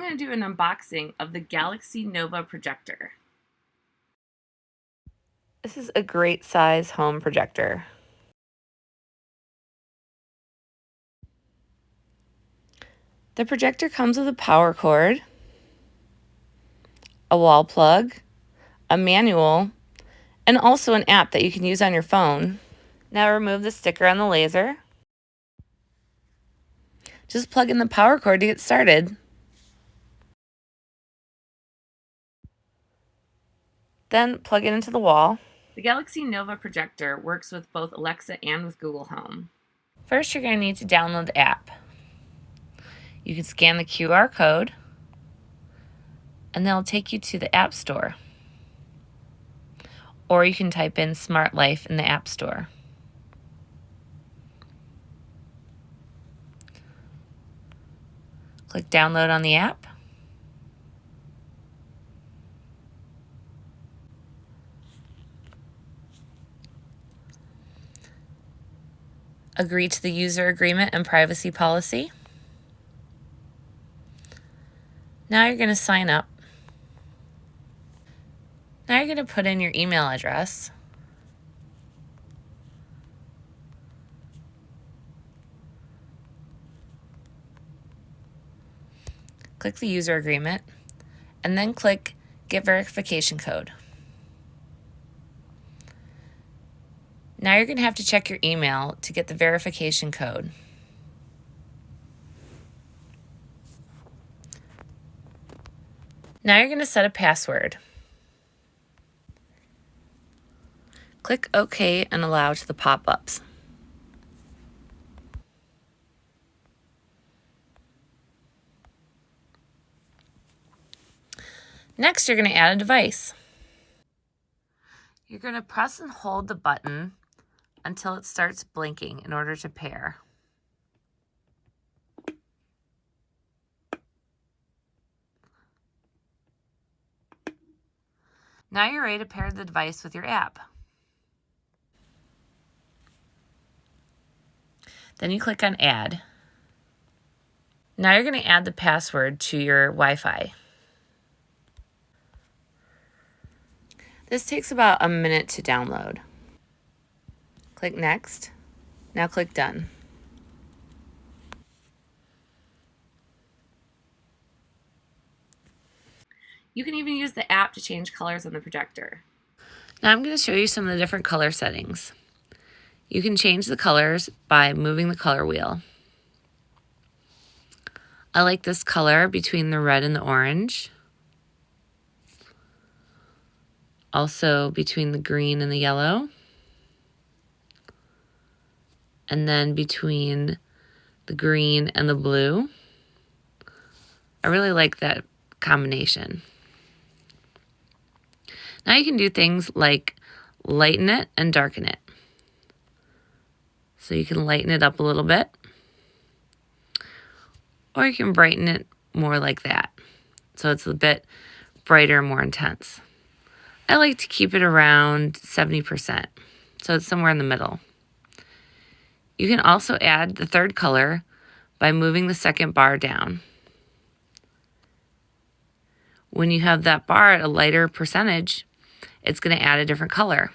going to do an unboxing of the Galaxy Nova Projector. This is a great size home projector. The projector comes with a power cord, a wall plug, a manual, and also an app that you can use on your phone. Now remove the sticker on the laser. Just plug in the power cord to get started. Then plug it into the wall. The Galaxy Nova Projector works with both Alexa and with Google Home. First, you're going to need to download the app. You can scan the QR code, and they'll take you to the App Store. Or you can type in Smart Life in the App Store. Click Download on the app. Agree to the user agreement and privacy policy. Now you're going to sign up. Now you're going to put in your email address. Click the user agreement, and then click Get Verification Code. Now you're going to have to check your email to get the verification code. Now you're going to set a password. Click OK and allow to the pop-ups. Next, you're going to add a device. You're going to press and hold the button until it starts blinking in order to pair. Now you're ready to pair the device with your app. Then you click on Add. Now you're going to add the password to your Wi-Fi. This takes about a minute to download. Click Next. Now click Done. You can even use the app to change colors on the projector. Now I'm going to show you some of the different color settings. You can change the colors by moving the color wheel. I like this color between the red and the orange. Also between the green and the yellow. And then between the green and the blue. I really like that combination. Now you can do things like lighten it and darken it. So you can lighten it up a little bit. Or you can brighten it more like that. So it's a bit brighter and more intense. I like to keep it around 70%. So it's somewhere in the middle. You can also add the third color by moving the second bar down. When you have that bar at a lighter percentage, it's going to add a different color.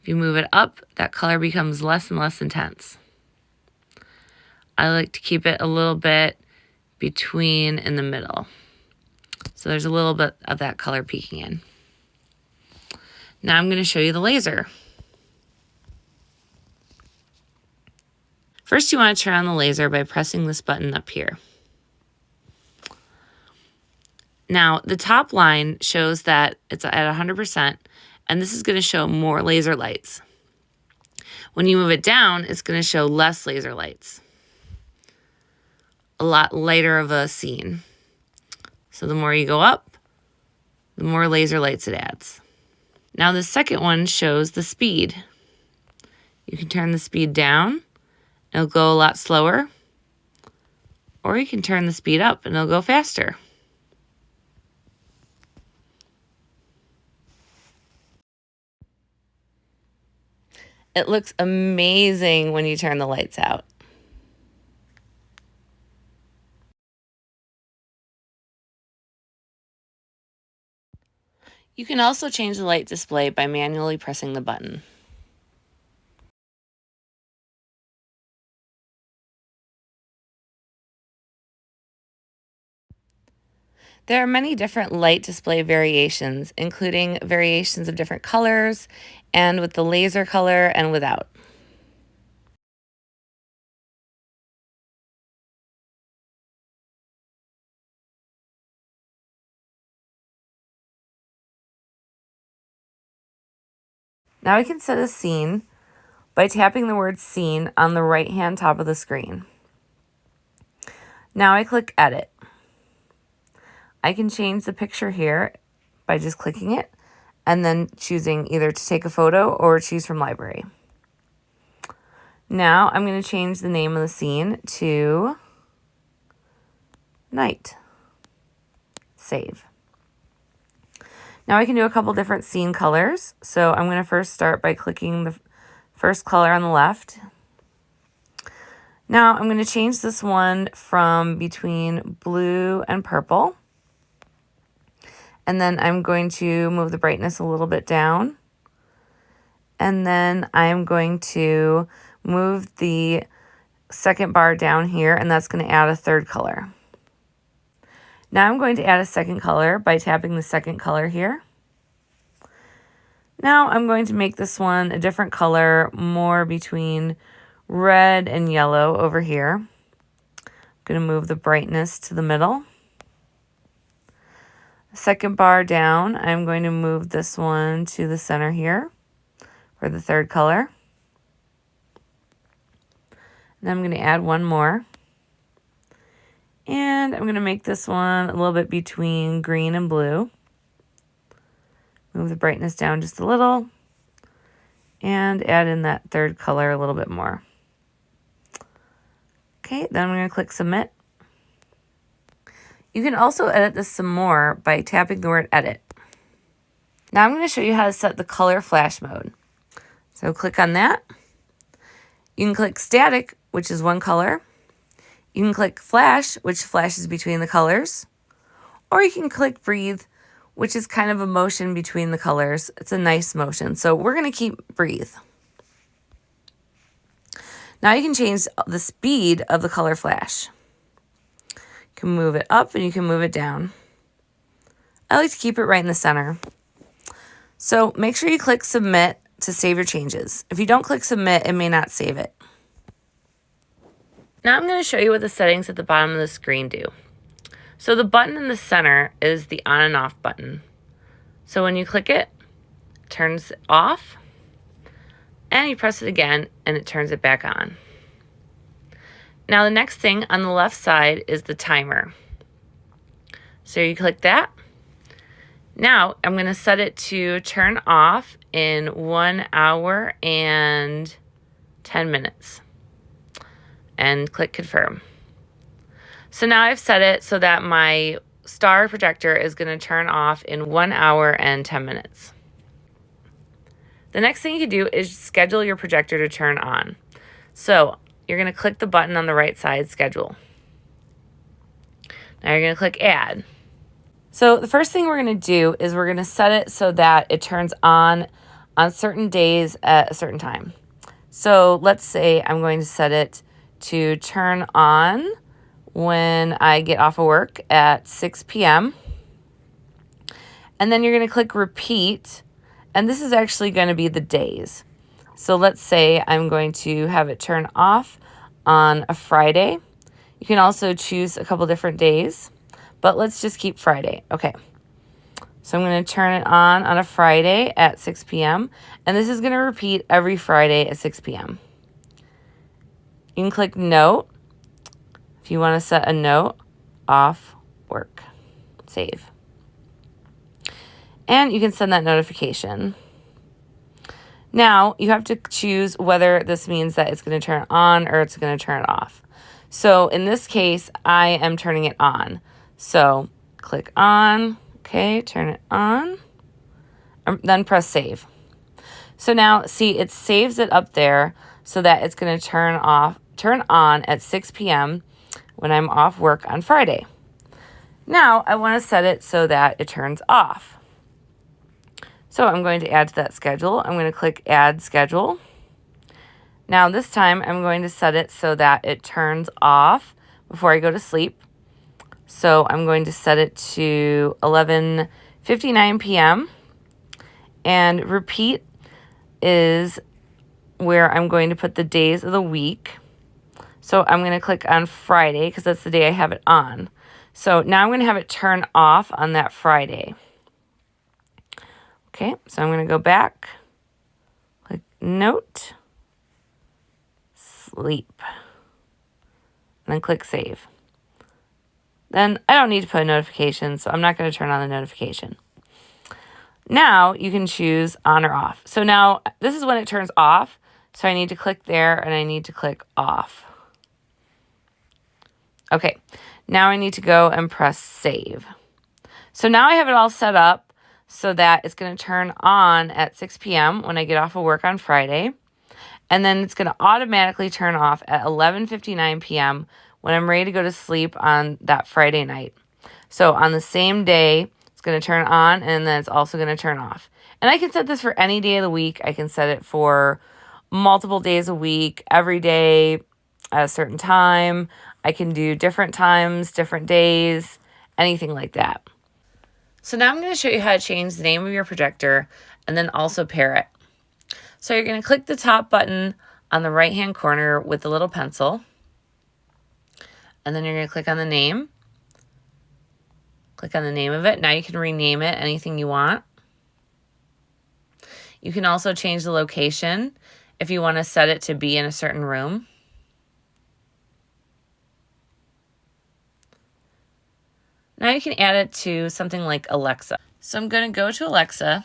If you move it up, that color becomes less and less intense. I like to keep it a little bit between in the middle. So there's a little bit of that color peeking in. Now I'm going to show you the laser. First, you want to turn on the laser by pressing this button up here. Now, the top line shows that it's at 100%, and this is going to show more laser lights. When you move it down, it's going to show less laser lights. A lot lighter of a scene. So the more you go up, the more laser lights it adds. Now the second one shows the speed. You can turn the speed down, it'll go a lot slower, or you can turn the speed up and it'll go faster. It looks amazing when you turn the lights out. You can also change the light display by manually pressing the button. There are many different light display variations, including variations of different colors and with the laser color and without. Now we can set a scene by tapping the word scene on the right-hand top of the screen. Now I click edit. I can change the picture here by just clicking it and then choosing either to take a photo or choose from library. Now I'm going to change the name of the scene to night. Save. Now I can do a couple different scene colors. So I'm going to first start by clicking the first color on the left. Now I'm going to change this one from between blue and purple. And then I'm going to move the brightness a little bit down. And then I'm going to move the second bar down here, and that's going to add a third color. Now I'm going to add a second color by tapping the second color here. Now I'm going to make this one a different color, more between red and yellow over here. I'm going to move the brightness to the middle. Second bar down, I'm going to move this one to the center here for the third color. And I'm going to add one more. And I'm going to make this one a little bit between green and blue. Move the brightness down just a little. And add in that third color a little bit more. Okay, then I'm going to click submit. You can also edit this some more by tapping the word edit. Now I'm going to show you how to set the color flash mode. So click on that. You can click static, which is one color. You can click flash, which flashes between the colors. Or you can click breathe, which is kind of a motion between the colors. It's a nice motion. So we're going to keep breathe. Now you can change the speed of the color flash. You can move it up and you can move it down. I like to keep it right in the center. So make sure you click submit to save your changes. If you don't click submit, it may not save it. Now I'm going to show you what the settings at the bottom of the screen do. So the button in the center is the on and off button. So when you click it, it turns it off, and you press it again and it turns it back on. Now the next thing on the left side is the timer. So you click that. Now I'm going to set it to turn off in 1 hour and 10 minutes. And click confirm. So now I've set it so that my star projector is going to turn off in 1 hour and 10 minutes. The next thing you can do is schedule your projector to turn on. So you're going to click the button on the right side, schedule. Now you're going to click add. So the first thing we're going to do is we're going to set it so that it turns on certain days at a certain time. So let's say I'm going to set it to turn on when I get off of work at 6 p.m. And then you're going to click repeat. And this is actually going to be the days. So let's say I'm going to have it turn off on a Friday. You can also choose a couple different days, but let's just keep Friday. Okay. So I'm going to turn it on a Friday at 6 p.m. And this is going to repeat every Friday at 6 p.m. You can click note if you want to set a note, off work, save. And you can send that notification. Now you have to choose whether this means that it's going to turn it on or it's going to turn it off. So in this case, I am turning it on. So click on, okay, turn it on, then press save. So now see, it saves it up there so that it's going to turn on at 6 p.m. when I'm off work on Friday. Now I want to set it so that it turns off. So I'm going to add to that schedule. I'm going to click Add Schedule. Now this time I'm going to set it so that it turns off before I go to sleep. So I'm going to set it to 11:59 p.m. and repeat is where I'm going to put the days of the week. So I'm going to click on Friday because that's the day I have it on. So now I'm going to have it turn off on that Friday. Okay, so I'm going to go back, click Note, Sleep, and then click Save. Then I don't need to put a notification, so I'm not going to turn on the notification. Now you can choose on or off. So now this is when it turns off. So I need to click there and I need to click off. Okay, now I need to go and press save. So now I have it all set up so that it's going to turn on at 6 p.m. when I get off of work on Friday. And then it's going to automatically turn off at 11:59 p.m. when I'm ready to go to sleep on that Friday night. So on the same day, it's going to turn on and then it's also going to turn off. And I can set this for any day of the week. I can set it for multiple days a week, every day at a certain time. I can do different times, different days, anything like that. So now I'm going to show you how to change the name of your projector and then also pair it. So you're going to click the top button on the right-hand corner with the little pencil. And then you're going to click on the name. Click on the name of it. Now you can rename it anything you want. You can also change the location if you want to set it to be in a certain room. Now you can add it to something like Alexa. So I'm going to go to Alexa,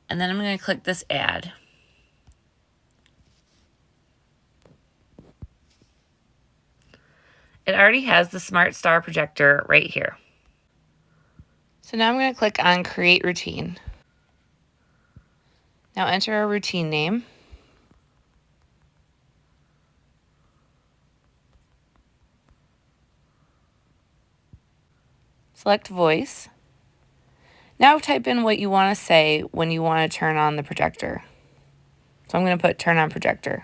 and then I'm going to click this add. It already has the Smart Star projector right here. So now I'm going to click on Create Routine. Now enter a routine name. Select Voice. Now type in what you want to say when you want to turn on the projector. So I'm going to put Turn on Projector.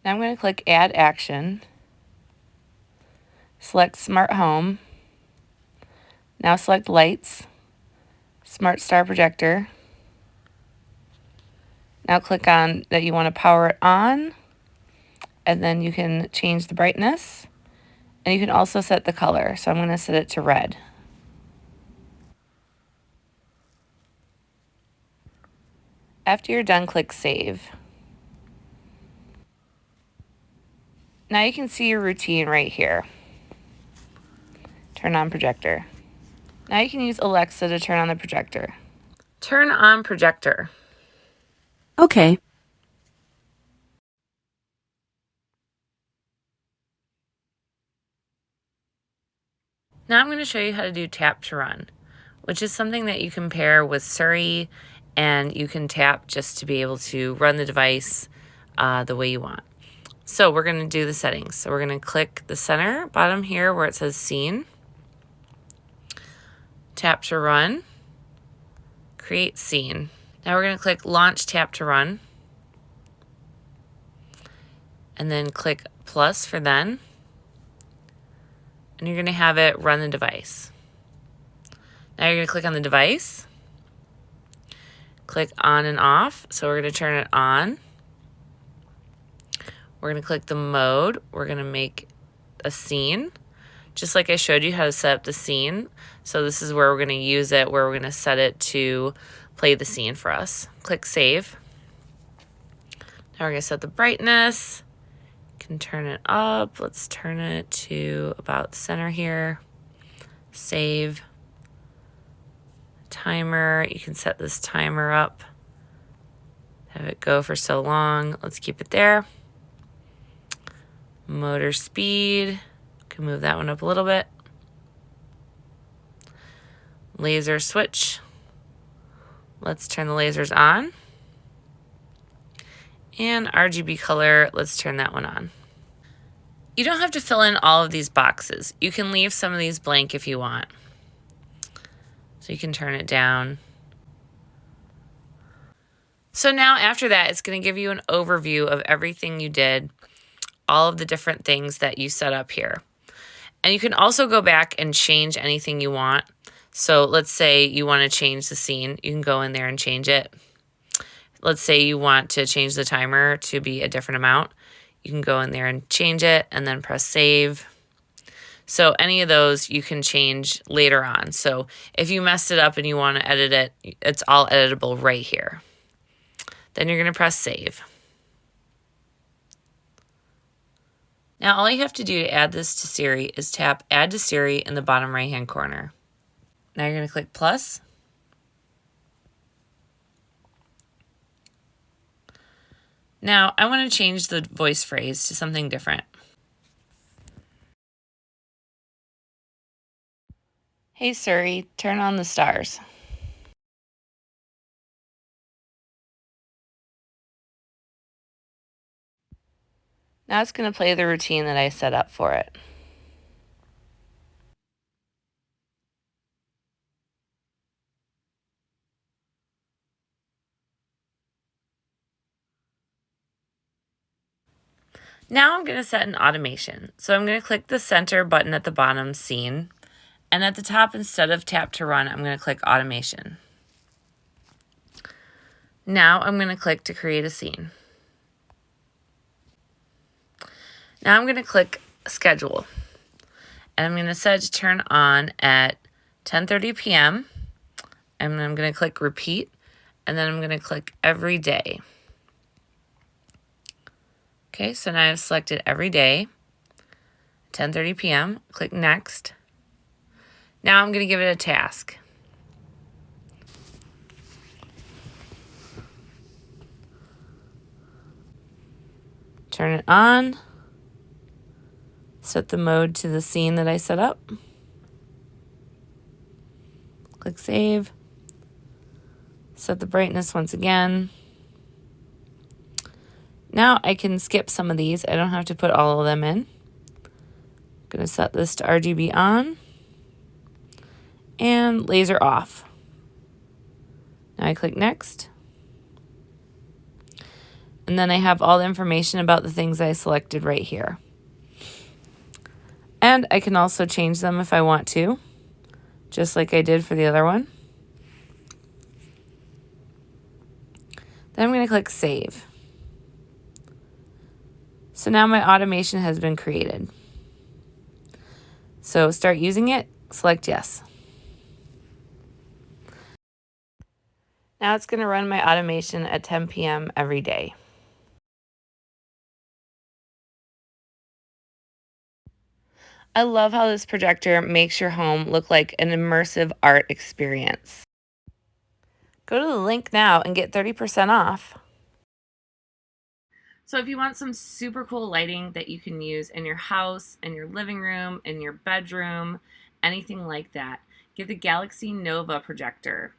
Now I'm going to click Add Action. Select Smart Home. Now select Lights, Smart Star Projector. Now click on that you want to power it on, and then you can change the brightness, and you can also set the color. So I'm going to set it to red. After you're done, click Save. Now you can see your routine right here. Turn on projector. Now you can use Alexa to turn on the projector. Turn on projector. Okay. Now I'm going to show you how to do tap to run, which is something that you can pair with Siri, and you can tap just to be able to run the device the way you want. So we're going to do the settings. So we're going to click the center bottom here where it says Scene, tap to run, create scene. Now we're going to click Launch Tap to Run, and then click plus for then, and you're going to have it run the device. Now you're going to click on the device, click on and off. So we're going to turn it on. We're going to click the mode. We're going to make a scene, just like I showed you how to set up the scene. So this is where we're going to use it, where we're going to set it to play the scene for us. Click Save. Now we're going to set the brightness. You can turn it up. Let's turn it to about the center here. Save. Timer. You can set this timer up. Have it go for so long. Let's keep it there. Motor speed. Can move that one up a little bit. Laser switch. Let's turn the lasers on. And RGB color, let's turn that one on. You don't have to fill in all of these boxes. You can leave some of these blank if you want. So you can turn it down. So now after that, it's going to give you an overview of everything you did, all of the different things that you set up here. And you can also go back and change anything you want. So let's say you want to change the scene. You can go in there and change it. Let's say you want to change the timer to be a different amount. You can go in there and change it and then press save. So any of those you can change later on. So if you messed it up and you want to edit it, it's all editable right here. Then you're going to press save. Now all you have to do to add this to Siri is tap Add to Siri in the bottom right hand corner. Now you're going to click plus. Now, I want to change the voice phrase to something different. Hey Siri, turn on the stars. Now it's going to play the routine that I set up for it. Now I'm going to set an automation. So I'm going to click the center button at the bottom, scene, and at the top, instead of tap to run, I'm going to click automation. Now I'm going to click to create a scene. Now I'm going to click schedule, and I'm going to set it to turn on at 10:30 p.m. and I'm going to click repeat, and then I'm going to click every day. Okay, so now I've selected every day, 10:30 p.m., click next. Now I'm going to give it a task. Turn it on. Set the mode to the scene that I set up. Click save. Set the brightness once again. Now I can skip some of these. I don't have to put all of them in. I'm going to set this to RGB on and laser off. Now I click next. And then I have all the information about the things I selected right here. And I can also change them if I want to, just like I did for the other one. Then I'm going to click save. So now my automation has been created. So start using it, select yes. Now it's going to run my automation at 10 p.m. every day. I love how this projector makes your home look like an immersive art experience. Go to the link now and get 30% off. So if you want some super cool lighting that you can use in your house, in your living room, in your bedroom, anything like that, get the Galaxy Nova Projector.